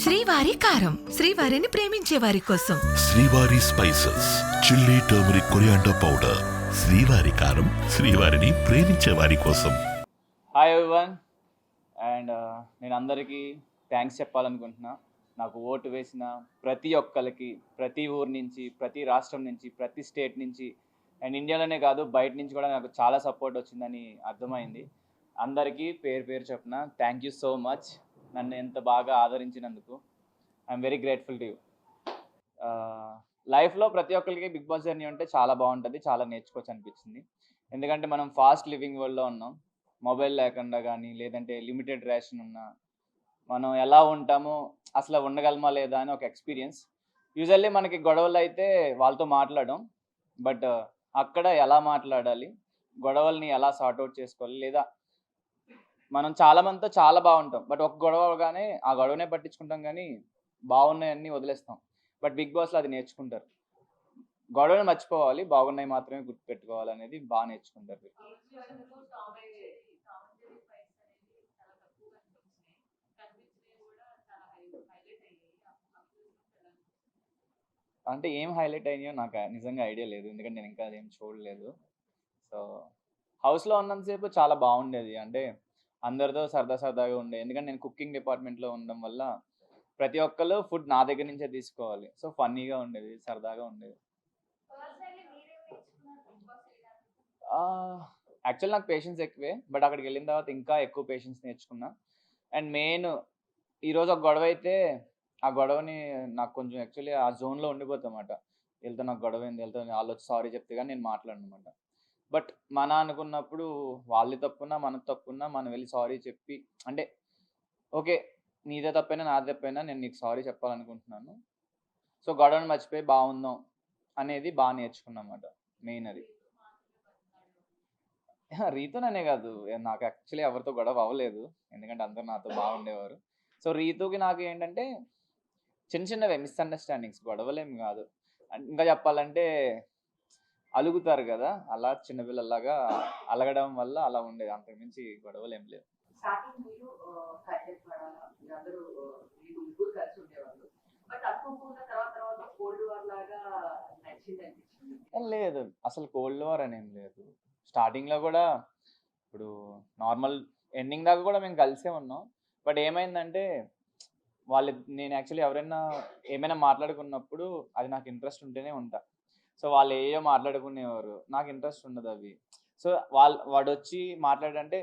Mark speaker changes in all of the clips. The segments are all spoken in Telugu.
Speaker 1: శ్రీవారి కారం, శ్రీవారిని ప్రేమించే వారి కోసం.
Speaker 2: శ్రీవారి spices, chilli, turmeric, coriander powder. శ్రీవారి కారం, శ్రీవారిని ప్రేమించే వారి కోసం.
Speaker 3: హాయ్ ఎవ్రీవన్, అండ్ నేను అందరికీ థ్యాంక్స్ చెప్పాలనుకుంటున్నా. నాకు ఓటు వేసిన ప్రతి ఒక్కరికి, ప్రతి ఊరు నుంచి, ప్రతి రాష్ట్రం నుంచి, ప్రతి స్టేట్ నుంచి, అండ్ ఇండియాలోనే కాదు బయట నుంచి కూడా నాకు చాలా సపోర్ట్ వచ్చిందని అర్థమైంది. అందరికీ పేరు పేరు చెప్పిన థ్యాంక్ యూ సో మచ్. నన్ను ఎంత బాగా ఆదరించినందుకు I'm very grateful to you. లైఫ్లో ప్రతి ఒక్కరికి బిగ్ బాస్ జర్నీ ఉంటే చాలా బాగుంటుంది, చాలా నేర్చుకోవచ్చు అనిపించింది. ఎందుకంటే మనం ఫాస్ట్ లివింగ్ వరల్డ్లో ఉన్నాం. మొబైల్ లేకుండా కానీ, లేదంటే లిమిటెడ్ రేషన్ ఉన్నా మనం ఎలా ఉంటామో, అసలు ఉండగలమా లేదా అని ఒక ఎక్స్పీరియన్స్. యూజువల్లీ మనకి గొడవలు అయితే వాళ్ళతో మాట్లాడడం, బట్ అక్కడ ఎలా మాట్లాడాలి, గొడవల్ని ఎలా సార్ట్అవుట్ చేసుకోవాలి, లేదా మనం చాలా మందితో చాలా బాగుంటాం, బట్ ఒక గొడవగానే ఆ గొడవనే పట్టించుకుంటాం కానీ బాగున్నాయన్నీ వదిలేస్తాం. బట్ బిగ్ బాస్లో అది నేర్చుకుంటారు. గొడవని మర్చిపోవాలి, బాగున్నాయి మాత్రమే గుర్తుపెట్టుకోవాలి అనేది బాగా నేర్చుకుంటారు. అంటే ఏం హైలైట్ అయినాయో నాకు నిజంగా ఐడియా లేదు, ఎందుకంటే నేను ఇంకా అదేం చూడలేదు. సో హౌస్లో ఉన్నంతసేపు చాలా బాగుండేది, అంటే అందరితో సరదాగా ఉండే. ఎందుకంటే నేను కుకింగ్ డిపార్ట్మెంట్లో ఉండడం వల్ల ప్రతి ఒక్కరు ఫుడ్ నా దగ్గర నుంచే తీసుకోవాలి. సో ఫన్నీగా ఉండేది, సరదాగా ఉండేది. యాక్చువల్ నాకు పేషెన్స్ ఎక్కువే, బట్ అక్కడికి వెళ్ళిన తర్వాత ఇంకా ఎక్కువ పేషెన్స్ నేర్చుకున్నా. అండ్ మెయిన్ ఈరోజు ఒక గొడవ అయితే ఆ గొడవని నాకు కొంచెం యాక్చువల్లీ ఆ జోన్లో ఉండిపోతామాట. వెళ్తే నాకు గొడవ అయింది, వెళ్తే వాళ్ళు వచ్చి సారీ చెప్తే కానీ నేను మాట్లాడనమాట. బట్ మన అనుకున్నప్పుడు వాళ్ళది తప్పున్నా మనది తప్పున్నా మనం వెళ్ళి సారీ చెప్పి, అంటే ఓకే నీదే తప్పైనా నాదే తప్పైనా నేను నీకు సారీ చెప్పాలనుకుంటున్నాను, సో గొడవని మర్చిపోయి బాగుందాం అనేది బాగా నేర్చుకున్నమాట. మెయిన్ అది రీతోననే కాదు, నాకు యాక్చువల్లీ ఎవరితో గొడవ అవ్వలేదు, ఎందుకంటే అందరూ నాతో బాగుండేవారు. సో రీతుకి నాకు ఏంటంటే చిన్న చిన్నవే మిస్అండర్స్టాండింగ్స్, గొడవలేమి కాదు. ఇంకా చెప్పాలంటే అలుగుతారు కదా, అలా చిన్నపిల్లలాగా అలగడం వల్ల అలా ఉండేది, అంతకుమించి గొడవలు ఏం లేవు. లేదు, అసలు కోల్డ్ వార్ అని ఏం లేదు. స్టార్టింగ్లో కూడా ఇప్పుడు నార్మల్ ఎండింగ్ దాకా కూడా మేము కలిసే ఉన్నాం. బట్ ఏమైందంటే నేను యాక్చువల్లీ ఎవరైనా ఏమైనా మాట్లాడుకున్నప్పుడు అది నాకు ఇంట్రెస్ట్ ఉంటేనే ఉంటా. సో వాళ్ళు ఏయో మాట్లాడుకునేవారు, నాకు ఇంట్రెస్ట్ ఉండదు అవి. సో వాడు వచ్చి మాట్లాడంటే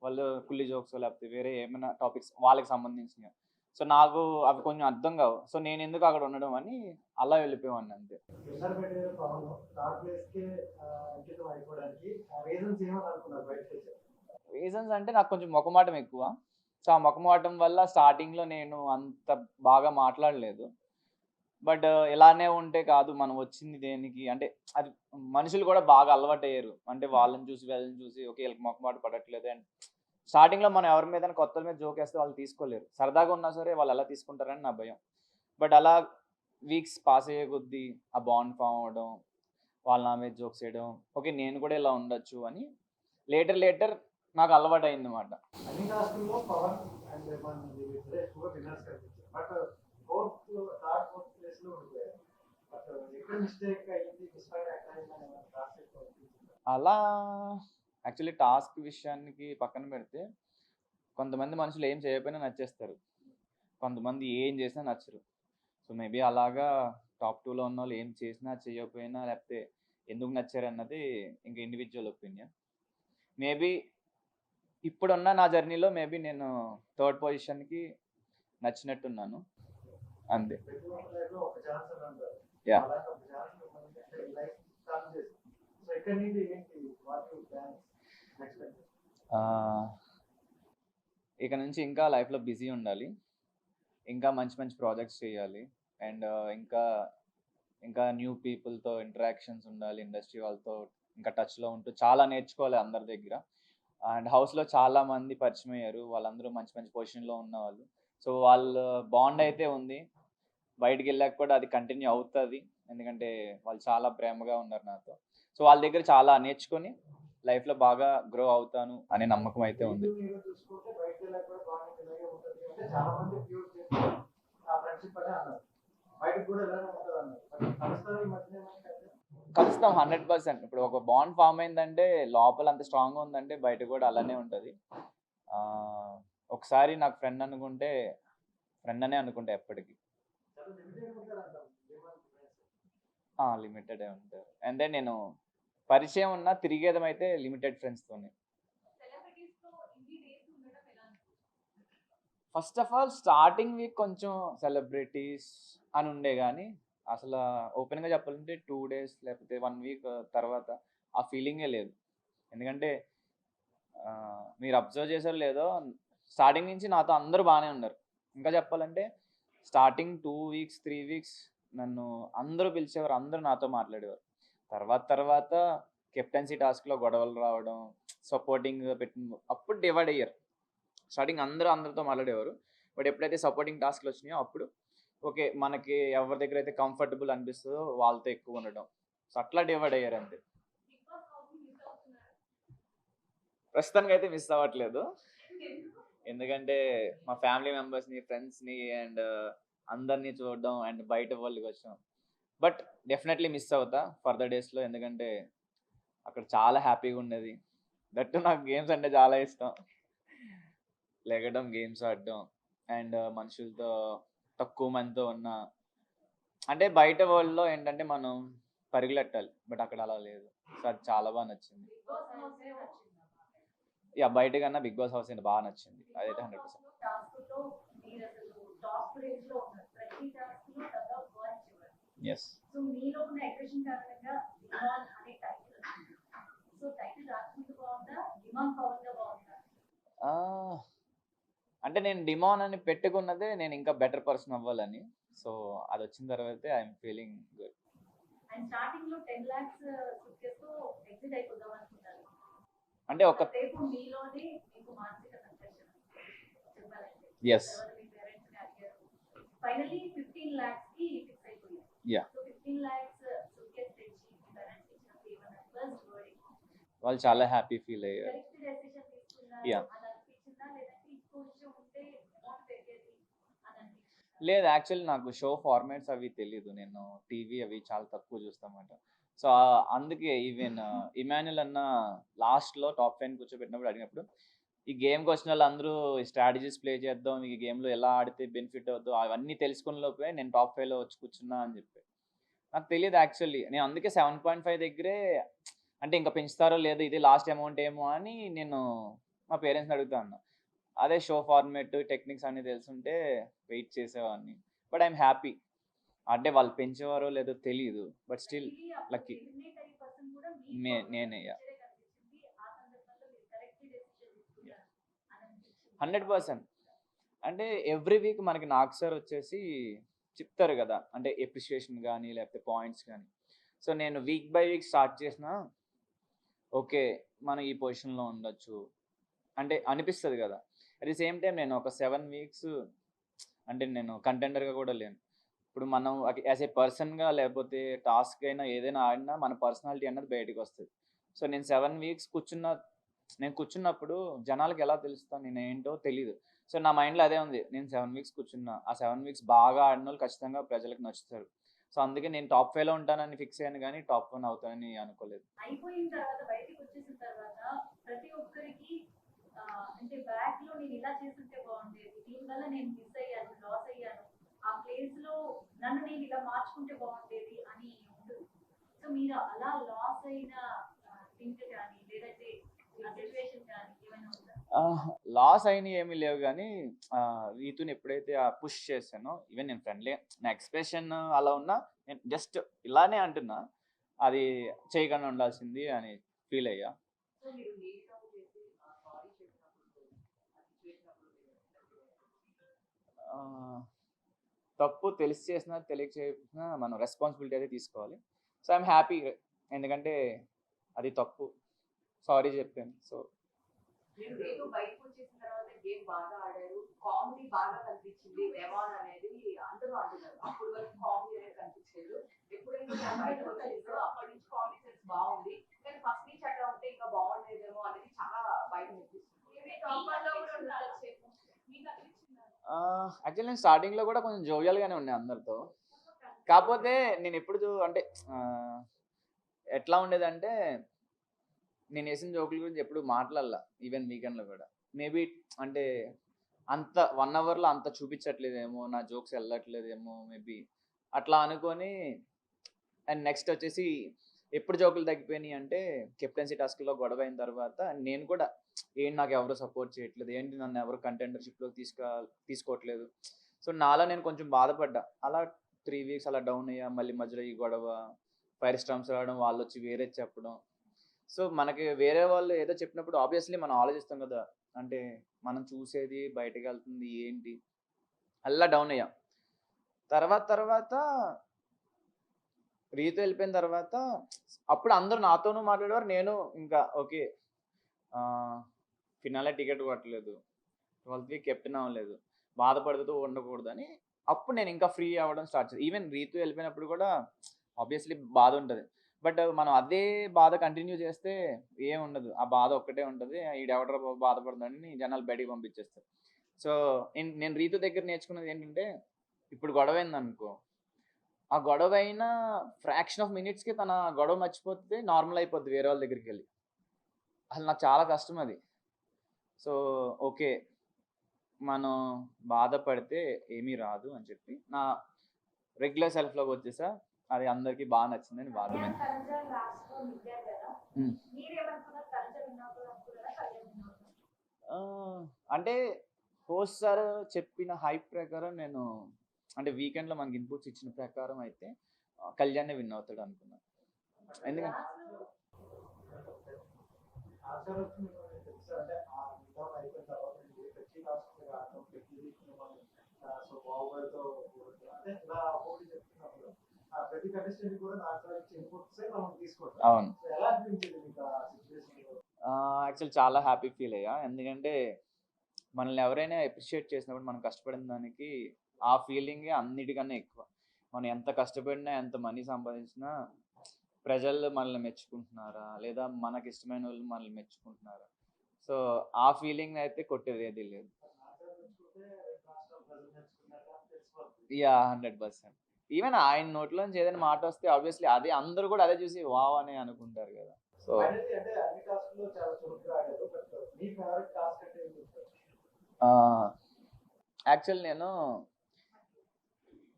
Speaker 3: వాళ్ళు కుల్లి జోక్స్ లేకపోతే వేరే ఏమైనా టాపిక్స్ వాళ్ళకి సంబంధించినవి, సో నాకు అవి కొంచెం అర్థం కావు. సో నేను ఎందుకు అక్కడ ఉండడం అని అలా వెళ్ళిపోయాను అంతే. రీజన్స్ అంటే నాకు కొంచెం మొఖమాటం ఎక్కువ. సో ఆ మొఖమాటం వల్ల స్టార్టింగ్లో నేను అంత బాగా మాట్లాడలేదు. బట్ ఇలానే ఉంటే కాదు, మనం వచ్చింది దేనికి అంటే అది మనుషులు కూడా బాగా అలవాటయ్యారు. అంటే వాళ్ళని చూసి వీళ్ళని చూసి ఓకే వీళ్ళకి మొక్కమాట పడట్లేదు అండ్ స్టార్టింగ్లో మనం ఎవరి మీద కొత్తల మీద జోక్ వేస్తే వాళ్ళు తీసుకోలేరు. సరదాగా ఉన్నా సరే వాళ్ళు ఎలా తీసుకుంటారని నా భయం. బట్ అలా వీక్స్ పాస్ అయ్యే కొద్దీ ఆ బాండ్ ఫామ్ అవ్వడం, వాళ్ళు నా మీద జోక్స్ వేయడం, ఓకే నేను కూడా ఇలా ఉండొచ్చు అని లేటర్ నాకు అలవాటు అయింది అన్నమాట. అలా యాక్చువల్లీ టాస్క్ విషయానికి పక్కన పెడితే కొంతమంది మనుషులు ఏం చేయకపోయినా నచ్చేస్తారు, కొంతమంది ఏం చేసినా నచ్చరు. సో మేబీ అలాగా టాప్ 2లో ఉన్న వాళ్ళు ఏం చేసినా చేయకపోయినా లేకపోతే ఎందుకు నచ్చారు అన్నది ఇంకా ఇండివిజువల్ ఒపీనియన్. మేబీ ఇప్పుడున్న నా జర్నీలో మేబీ నేను 3rd పొజిషన్కి నచ్చినట్టున్నాను అంతే. యా, ఇక నుంచి ఇంకా లైఫ్లో బిజీ ఉండాలి, ఇంకా మంచి ప్రాజెక్ట్స్ చేయాలి, అండ్ ఇంకా న్యూ పీపుల్తో ఇంటరాక్షన్స్ ఉండాలి, ఇండస్ట్రీ వాళ్ళతో ఇంకా టచ్లో ఉంటూ చాలా నేర్చుకోవాలి అందరి దగ్గర. అండ్ హౌస్లో చాలామంది పరిచయం అయ్యారు, వాళ్ళందరూ మంచి పొజిషన్లో ఉన్నవాళ్ళు. సో వాళ్ళ బాండ్ అయితే ఉంది, బయటికి వెళ్ళాక కూడా అది కంటిన్యూ అవుతుంది, ఎందుకంటే వాళ్ళు చాలా ప్రేమగా ఉన్నారు నాతో. సో వాళ్ళ దగ్గర చాలా నేర్చుకొని లైఫ్లో బాగా గ్రో అవుతాను అనే నమ్మకం అయితే ఉంది. కలుస్తాం 100%. ఇప్పుడు ఒక బాండ్ ఫామ్ అయిందంటే లోపల అంత స్ట్రాంగ్గా ఉందంటే బయట కూడా అలానే ఉంటుంది. ఒకసారి నాకు ఫ్రెండ్ అనుకుంటే ఫ్రెండ్ అనే అనుకుంటా ఎప్పటికీ. లిమిటెడే ఉంటారు. అంటే నేను పరిచయం ఉన్న తిరిగేదం అయితే లిమిటెడ్ ఫ్రెండ్స్తోనే. First of all starting week కొంచెం సెలబ్రిటీస్ అని ఉండే కానీ అసలు ఓపెన్గా చెప్పాలంటే 2 days లేకపోతే 1 week తర్వాత ఆ ఫీలింగే లేదు. ఎందుకంటే మీరు అబ్జర్వ్ చేశారో లేదో స్టార్టింగ్ నుంచి నాతో అందరూ బాగానే ఉన్నారు. ఇంకా చెప్పాలంటే స్టార్టింగ్ 2 weeks 3 weeks నన్ను అందరూ పిలిచేవారు, అందరూ నాతో మాట్లాడేవారు. తర్వాత కెప్టెన్సీ టాస్క్లో గొడవలు రావడం, సపోర్టింగ్ పెట్టిన అప్పుడు డివైడ్ అయ్యారు. స్టార్టింగ్ అందరితో మాట్లాడేవారు. బట్ ఎప్పుడైతే సపోర్టింగ్ టాస్క్లు వచ్చినాయో అప్పుడు ఓకే మనకి ఎవరి దగ్గర అయితే కంఫర్టబుల్ అనిపిస్తుందో వాళ్ళతో ఎక్కువ ఉండడం. సో అట్లా డివైడ్ అయ్యారు అంతే. ప్రస్తుతానికి అయితే మిస్ అవ్వట్లేదు. ఎందుకంటే మా ఫ్యామిలీ మెంబర్స్ని, ఫ్రెండ్స్ని అండ్ అందరినీ చూడడం అండ్ బయట వాళ్ళకి వచ్చాం. బట్ డెఫినెట్లీ మిస్ అవుతా ఫర్దర్ డేస్లో. ఎందుకంటే అక్కడ చాలా హ్యాపీగా ఉండేది. దట్టు నాకు గేమ్స్ అంటే చాలా ఇష్టం. లెగడం, గేమ్స్ ఆడడం అండ్ మనుషులతో తక్కువ మందితో ఉన్న, అంటే బయట వరల్డ్లో ఏంటంటే మనం పరుగులెట్టాలి, బట్ అక్కడ అలా లేదు. సో అది చాలా బాగా నచ్చింది. బయట కన్నా బిగ్ బాస్ హౌస్ బాగా నచ్చింది. అదైతే 100%. ఎస్. అంటే నేను డిమాన్ అని పెట్టుకున్నదే నేను ఇంకా బెటర్ పర్సన్ అవ్వాలని. సో అది వచ్చిన తర్వాతే ఐఎమ్ ఫీలింగ్ గుడ్. అంటే ఒక ఎస్ యా వాళ్ళు చాలా హ్యాపీ ఫీల్ అయ్యారు. యా లేదు, యాక్చువల్లీ నాకు షో ఫార్మాట్స్ అవి తెలీదు. నేను టీవీ అవి చాలా తక్కువ చూస్తామాట. సో అందుకే ఈవెన్ ఇమాన్యుల్ అన్న లాస్ట్లో టాప్ 5 కూర్చోబెట్టినప్పుడు అడిగినప్పుడు ఈ గేమ్కి వచ్చిన వాళ్ళు అందరూ స్ట్రాటజీస్ ప్లే చేద్దాం, ఈ గేమ్లో ఎలా ఆడితే బెనిఫిట్ అవుద్దో అవన్నీ తెలుసుకున్న లోపే నేను టాప్ 5లో వచ్చి కూర్చున్నా అని చెప్పి. నాకు తెలియదు యాక్చువల్లీ. నేను అందుకే 7.5 దగ్గరే, అంటే ఇంకా పెంచుతారో లేదో ఇది లాస్ట్ అమౌంట్ ఏమో అని నేను మా పేరెంట్స్ని అడుగుతా ఉన్నా. అదే షో ఫార్మేట్ టెక్నిక్స్ అన్నీ తెలుసుంటే వెయిట్ చేసేవాడిని. But I'm happy. అంటే వాళ్ళు పెంచేవారో లేదో తెలియదు, బట్ స్టిల్ లక్కీ నేనే. 100%. అంటే ఎవ్రీ వీక్ మనకి నాకు సార్ వచ్చేసి చెప్తారు కదా, అంటే ఎప్రిషియేషన్ కానీ లేకపోతే పాయింట్స్ కానీ. సో నేను వీక్ బై వీక్ స్టార్ట్ చేసిన ఓకే మనం ఈ పొజిషన్లో ఉండొచ్చు అంటే అనిపిస్తుంది కదా. అట్ ది సేమ్ టైం నేను ఒక 7 weeks అంటే నేను కంటెండర్గా కూడా లేను. ఇప్పుడు మనం యాజ్ ఏ పర్సన్గా లేకపోతే టాస్క్ అయినా ఏదైనా ఆడినా మన పర్సనాలిటీ అన్నది బయటకు వస్తుంది. సో నేను 7 weeks కూర్చున్నప్పుడు జనాలకి ఎలా తెలుస్తాను నేను ఏంటో తెలీదు. సో నా మైండ్లో అదే ఉంది, నేను 7 weeks కూర్చున్నా, ఆ 7 weeks బాగా ఆడిన వాళ్ళు ఖచ్చితంగా ప్రజలకు నచ్చుతారు. సో అందుకే నేను టాప్ 5లో ఉంటానని ఫిక్స్ అయ్యాను కానీ టాప్ 1 అవుతానని అనుకోలేదు.
Speaker 4: అయిపోయిన తర్వాత బయటికి వచ్చేసిన తర్వాత ప్రతి ఒక్కరికి అంటే బ్యాక్ లో నేను ఇలా చేస్తుంటే బాగుండేది, దీనివల్ల నేను మిస్ అయ్యాను, లాస్ అయ్యాను, ఆ ప్లేస్ లో నన్ను నేను ఇలా మార్చుకుంటే బాగుండేది అని ఉంటుంది. సో మీరు అలా లాస్ అయిన థింక్ కానీ లేదంటే సిచ్యువేషన్ కానీ ఏమైనా ఉందా?
Speaker 3: లాస్ అయినవి ఏమీ లేవు కానీ రీతుని ఎప్పుడైతే పుష్ చేశానో, ఈవెన్ నేను ఫ్రెండ్లీ నా ఎక్స్ప్రెషన్ అలా ఉన్నా నేను జస్ట్ ఇలానే అంటున్నా, అది చేయకుండా ఉండాల్సింది అని ఫీల్ అయ్యా. తప్పు తెలిసి చేసినా తెలియక చేసినా మనం రెస్పాన్సిబిలిటీ అయితే తీసుకోవాలి. సో ఐఎమ్ హ్యాపీ, ఎందుకంటే అది తప్పు, సారీ చెప్పాను. సో
Speaker 4: మీరు బయటకు వచ్చేసిన తర్వాత గేమ్ బాగా ఆడారు, కామెడీ బాగా కనిపించింది, డెమాన్ అనేది అందరూ అంటున్నారు. అప్పటి వరకు కామెడీ అనేది కనిపించలేదు, ఎప్పుడైతే బయటకు వచ్చేసారో అప్పటి నుంచి కామెడీ సెన్స్ బాగుంది. కానీ ఫస్ట్ నుంచి అట్లా ఉంటే ఇంకా బాగుండేదేమో అనేది చాలా బయట అనిపిస్తుంది.
Speaker 3: యాక్చువల్లీ నేను స్టార్టింగ్లో కూడా కొంచెం జోవియల్గానే ఉన్నాయి అందరితో. కాకపోతే నేను ఎప్పుడు అంటే ఎట్లా ఉండేదంటే నేను వేసిన జోకుల గురించి ఎప్పుడు మాట్లాడలా, ఈవెన్ వీకెండ్లో కూడా. మేబీ అంటే అంత 1 అవర్లో అంత చూపించట్లేదేమో, నా జోక్స్ వెళ్ళట్లేదేమో మేబీ అట్లా అనుకొని. అండ్ నెక్స్ట్ వచ్చేసి ఎప్పుడు జోకులు తగ్గిపోయినాయి అంటే కెప్టెన్సీ టాస్క్లో గొడవ అయిన తర్వాత నేను కూడా ఏంటి నాకు ఎవరు సపోర్ట్ చేయట్లేదు, ఏంటి నన్ను ఎవరు కంటెండర్షిప్లోకి తీసుకోవట్లేదు. సో నాలో నేను కొంచెం బాధపడ్డా. అలా 3 వీక్స్ అలా డౌన్ అయ్యా. మళ్ళీ మధ్యలో ఈ గొడవ, ఫైర్ స్టామ్స్ రావడం, వాళ్ళు వచ్చి వేరే చెప్పడం. సో మనకి వేరే వాళ్ళు ఏదో చెప్పినప్పుడు ఆబ్వియస్లీ మనం ఆలోచిస్తాం కదా, అంటే మనం చూసేది బయటకు వెళ్తుంది ఏంటి, అలా డౌన్ అయ్యా. తర్వాత రీతు వెళ్ళిపోయిన తర్వాత అప్పుడు అందరూ నాతోనూ మాట్లాడేవారు. నేను ఇంకా ఓకే ఫినాలే టికెట్ కొట్టలేదు, 12th వీక్ కెప్టెన్ అవ్వలేదు, బాధపడుతూ ఉండకూడదు అని అప్పుడు నేను ఇంకా ఫ్రీ అవ్వడం స్టార్ట్ చేశాను. ఈవెన్ రీతు వెళ్ళిపోయినప్పుడు కూడా ఆబ్వియస్లీ బాధ ఉంటుంది. బట్ మనం అదే బాధ కంటిన్యూ చేస్తే ఏం ఉండదు, ఆ బాధ ఒక్కటే ఉంటుంది. ఈడెవడరా బాధపడుతుందని జనాలు బయటికి పంపించేస్తారు. సో నేను రీతు దగ్గర నేర్చుకున్నది ఏంటంటే, ఇప్పుడు గొడవ అయింది అనుకో, ఆ గొడవ అయిన ఫ్రాక్షన్ ఆఫ్ మినిట్స్కి తన గొడవ మర్చిపోతే నార్మల్ అయిపోద్ది వేరే వాళ్ళ దగ్గరికి వెళ్ళి. అసలు నాకు చాలా కష్టం అది. సో ఓకే మనం బాధపడితే ఏమీ రాదు అని చెప్పి నా రెగ్యులర్ సెల్ఫ్లోకి వచ్చేసా. అది అందరికీ బాగా నచ్చిందని బాధపడింది. అంటే హోస్ట్ సార్ చెప్పిన హైప్ ప్రకారం నేను అంటే వీకెండ్లో మనకి ఇన్పుట్స్ ఇచ్చిన ప్రకారం అయితే కళ్యాణ్ విన్ అవుతాడు అనుకున్నాను. ఎందుకంటే అవును, యాక్చువల్ చాలా హ్యాపీ ఫీల్ అయ్యా. ఎందుకంటే మనల్ని ఎవరైనా అప్రిషియేట్ చేసినప్పుడు మనం కష్టపడిన దానికి ఆ ఫీలింగే అన్నిటికన్నా ఎక్కువ. మనం ఎంత కష్టపడినా, ఎంత మనీ సంపాదించినా ప్రజలు మనల్ని మెచ్చుకుంటున్నారా, లేదా మనకి ఇష్టమైన వాళ్ళు మనల్ని మెచ్చుకుంటున్నారా, సో ఆ ఫీలింగ్ అయితే కొట్టేది ఏది లేదు. యా 100%. ఈవెన్ ఆయన నోట్లోంచి ఏదైనా మాట వస్తే ఆబ్వియస్లీ అదే అందరూ కూడా అదే చూసి వావ్ అని అనుకుంటారు కదా. సో యాక్చువల్ నేను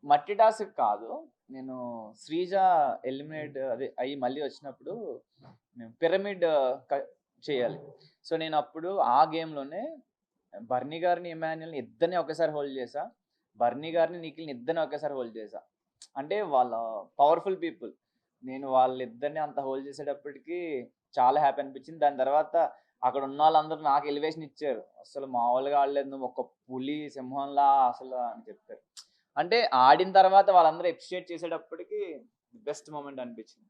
Speaker 3: మట్టి టాస్క్ కాదు, నేను శ్రీజ ఎలిమినేట్ అదే అయ్యి మళ్ళీ వచ్చినప్పుడు మేము పిరమిడ్ చేయాలి. సో నేను అప్పుడు ఆ గేమ్లోనే బర్నీ గారిని, ఇమాన్యుల్ని ఇద్దరిని ఒకేసారి హోల్డ్ చేసా, బర్నీ గారిని, నిఖిల్ని ఇద్దరిని ఒకేసారి హోల్డ్ చేసా. అంటే వాళ్ళ పవర్ఫుల్ పీపుల్. నేను వాళ్ళిద్దరిని అంత హోల్డ్ చేసేటప్పటికి చాలా హ్యాపీ అనిపించింది. దాని తర్వాత అక్కడ ఉన్న వాళ్ళందరూ నాకు ఎలివేషన్ ఇచ్చారు, అసలు మామూలుగా ఆడలేదు, నువ్వు ఒక పులి సింహంలా అసలు అని చెప్పారు. అంటే ఆడిన తర్వాత వాళ్ళందరూ అప్రిషియేట్ చేసేటప్పటికి బెస్ట్ మూమెంట్ అనిపించింది.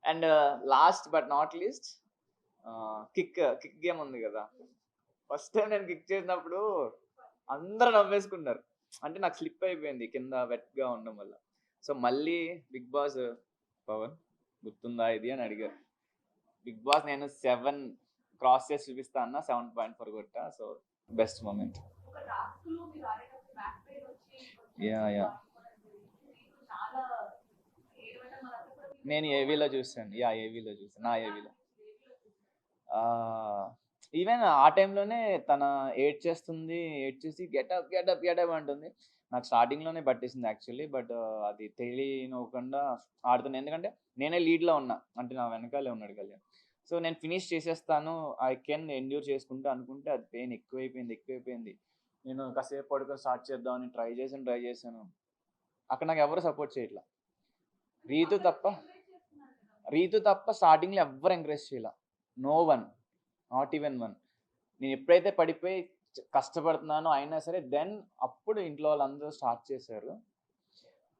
Speaker 3: And last but not least kick game ఉంది కదా, ఫస్ట్ టైం నేను కిక్ చేసినప్పుడు అందరూ నవ్వేసుకున్నారు. అంటే నాకు స్లిప్ అయిపోయింది కింద వెట్గా ఉండడం వల్ల. సో మళ్ళీ బిగ్ బాస్ పవన్ గుర్తుందా ఇది అని అడిగారు. బిగ్ బాస్ నేను 7 క్రాస్ చేసి చూపిస్తా అన్న 7.4 కొట్టా. So best moment. యా నేను ఏవీలో చూసాను. ఏవీలో చూసాను, నా ఏవీలో. ఈవెన్ ఆ టైంలోనే తన ఏడ్ చేసి గెటప్ అంటుంది. నాకు స్టార్టింగ్లోనే పట్టేసింది యాక్చువల్లీ. బట్ అది తెలియనివ్వకుండా ఆడుతున్నాను, ఎందుకంటే నేనే లీడ్లో ఉన్నా, అంటే నా వెనకాలే ఉన్నాడు కళ్యాణ్. సో నేను ఫినిష్ చేసేస్తాను, ఐ కెన్ ఎండ్యూర్ చేసుకుంటా అనుకుంటే అది పెయిన్ ఎక్కువైపోయింది. నేను కాసేపు పడుకొని స్టార్ట్ చేద్దామని ట్రై చేశాను. అక్కడ నాకు ఎవరు సపోర్ట్ చేయట్లా, రీతు తప్ప స్టార్టింగ్లో ఎవ్వరు ఎంకరేజ్ చేయాల. No one, not even one. నేను ఎప్పుడైతే పడిపోయి కష్టపడుతున్నానో అయినా సరే దెన్ అప్పుడు ఇంట్లో వాళ్ళందరూ స్టార్ట్ చేశారు.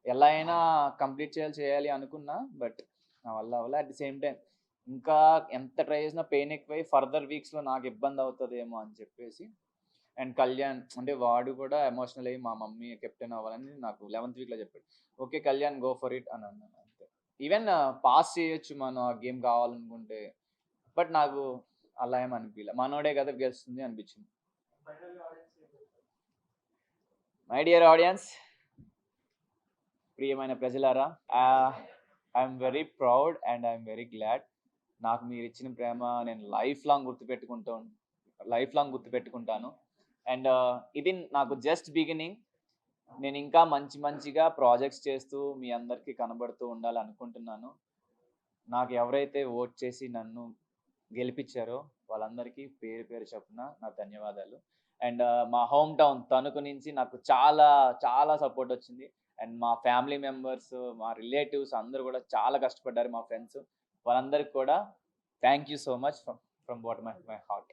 Speaker 3: ఎలా అయినా కంప్లీట్ చేయాలి అనుకున్నా, బట్ నా వల్ల అట్ ది సేమ్ టైం ఇంకా ఎంత ట్రై చేసినా పెయిన్ ఎక్కువై ఫర్దర్ వీక్స్లో నాకు ఇబ్బంది అవుతుందేమో అని చెప్పేసి. అండ్ కళ్యాణ్ అంటే వాడు కూడా ఎమోషనల్ అయ్యి మా మమ్మీ కెప్టెన్ అవ్వాలని నాకు 11th వీక్లో చెప్పాడు. Okay Kalyan go for it అని అన్నాను అంతే. ఈవెన్ పాస్ చేయొచ్చు మనం ఆ గేమ్ కావాలనుకుంటే, బట్ నాకు అలా ఏమనిపించలే, మనోడే కదా గెలుస్తుంది అనిపించింది. మై డియర్ ఆడియన్స్, ప్రియమైన ప్రజలారా, I'm very proud and I'm very glad. నాకు మీరు ఇచ్చిన ప్రేమ నేను లైఫ్ లాంగ్ గుర్తుపెట్టుకుంటాను. అండ్ ఇది నాకు జస్ట్ బిగినింగ్. నేను ఇంకా మంచిగా ప్రాజెక్ట్స్ చేస్తూ మీ అందరికీ కనబడుతూ ఉండాలనుకుంటున్నాను. నాకు ఎవరైతే ఓట్ చేసి నన్ను గెలిపించారో వాళ్ళందరికీ పేరు పేరు చొప్పున నా ధన్యవాదాలు. అండ్ మా హోమ్ టౌన్ తణుకు నుంచి నాకు చాలా సపోర్ట్ వచ్చింది. అండ్ మా ఫ్యామిలీ మెంబర్స్, మా రిలేటివ్స్ అందరూ కూడా చాలా కష్టపడ్డారు. మా ఫ్రెండ్స్ వాళ్ళందరికీ కూడా thank you so much from bottom of my heart.